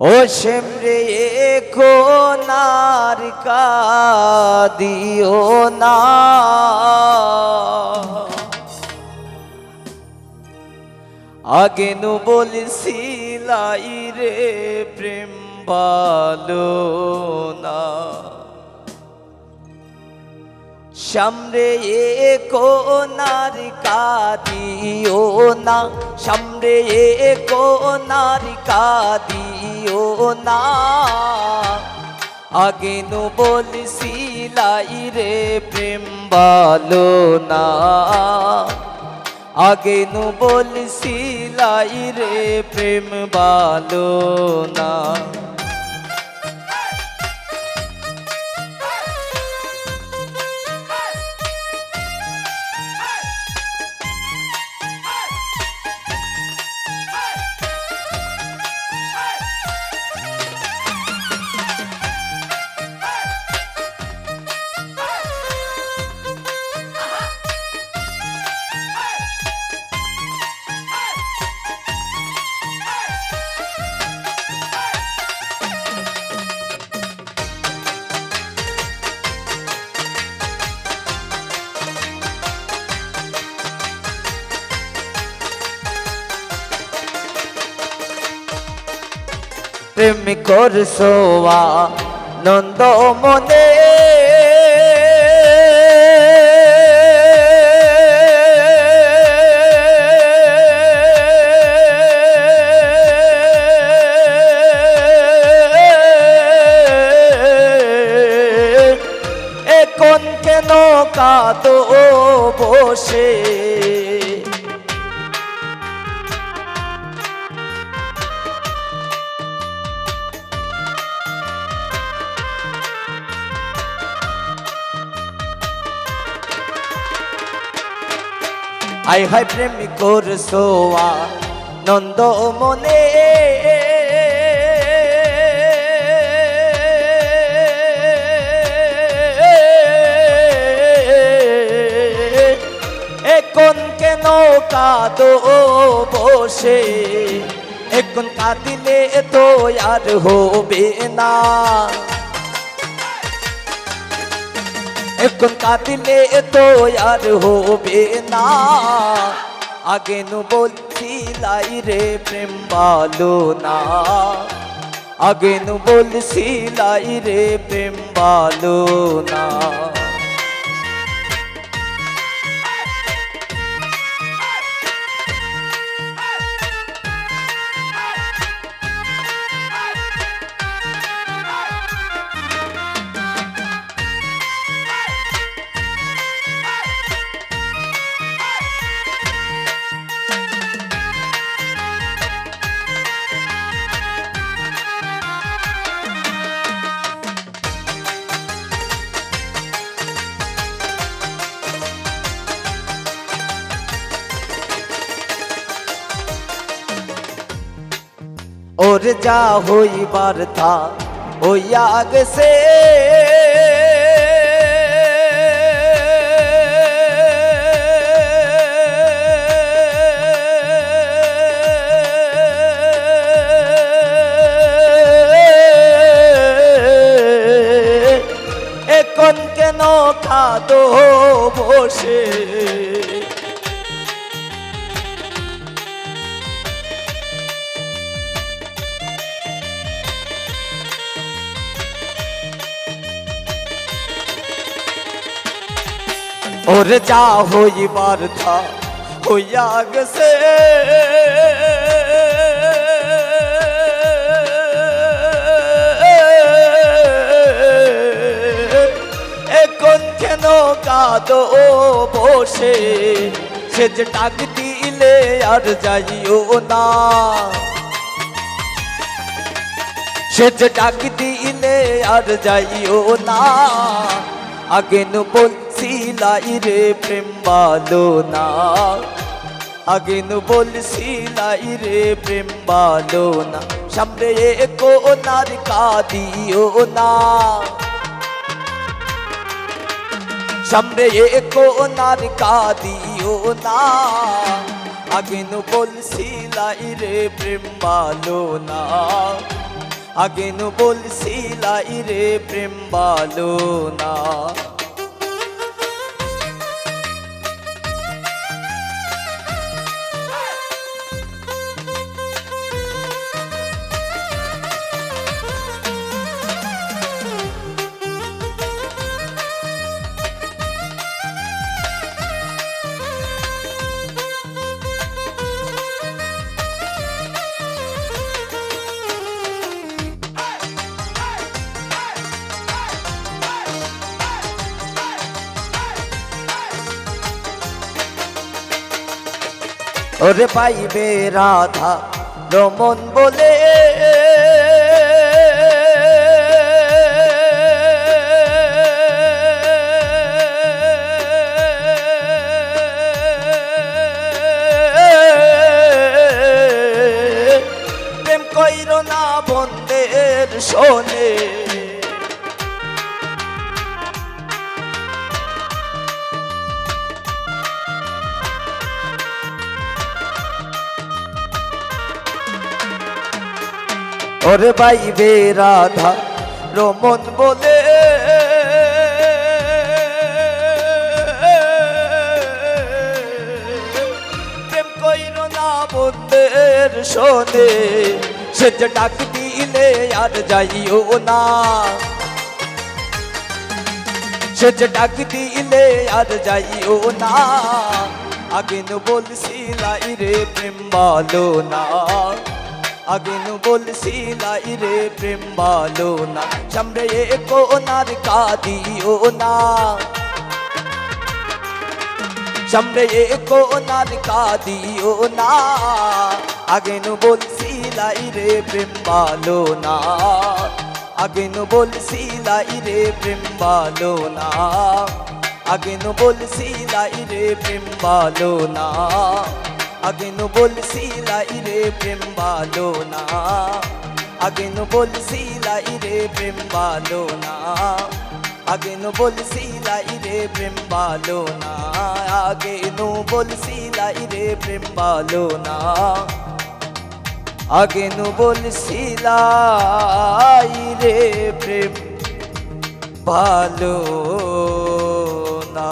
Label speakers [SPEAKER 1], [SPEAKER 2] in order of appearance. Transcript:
[SPEAKER 1] ও সেমরে কোনার কাদিও না, আগে নু বলছিলাই রে প্রেম ভালো না। সামরে কোনার কাদিও না, সামরে কোনার কাদিও না, আগে নু বলছিলাই রে প্রেম ভালো না, আগে নু বলছিলাই রে প্রেম ভালো না। প্রেম করছো নন্দ মনে, এখন কেন কাঁদো বসে, আই হাই প্রেম করছো নন্দ মনে, এখন কেন কাঁদো বসে, এখন কাঁদিলে তো আর হবে না, এখন কাঁদিলে তো আর হবে না, আগে নু বলছিলাই রে প্রেম ভালো না, আগে নু বলছিলাই রে প্রেম ভালো না। ওর যা হইবার থা হইয়া গেছে, এখন কেন কাঁদো বসে, ওর যা হইবার থা হইয়া গেছে, এখন কেন কাঁদো বসে, সে যে ডাক দিলে আর যাইও না, সে যে ডাক দিলে আর যাইও না, আগে নু বলছিলাই রে প্রেম ভালো না, আগে নু বলছিলাই রে প্রেম ভালো না। সামনে কোনার কাদিও না, সামনে কোনার কাদিও না, আগে নু বলছিলাই রে প্রেম ভালো না, আগে নু বলছিলাই রে প্রেম ভালো না। ওরে পাইবে রাধা রমন বলে প্রেম কইর না বন্দের শোনে। ওরে পাইবে রাধা রমন বলে প্রেম কইর না বন্দের শোনে। সে যে ডাক দিলে আর যাইও না, সে যে ডাক দিলে আর যাইও না। আগে নু বলছিলাই রে প্রেম ভালো না, আগে নু বলছিলাই রে প্রেম ভালো না। সামনে কোনার কাঁদিও না, সামনে কোনার কাঁদিও না। আগে নু বলছিলাই রে প্রেম ভালো না, আগে নু বলছিলাই রে প্রেম ভালো না। আগে নু বলছিলাই রে প্রেম ভালো না, আগে নু বলছিলাই রে প্রেম ভালো না। আগে নু বলছিলাই রে প্রেম ভালো না, আগে নু বলছিলাই রে প্রেম ভালো না। আগে নু বলছিলাই রে প্রেম ভালো না, আগে নু বলছিলাই রে প্রেম ভালো না।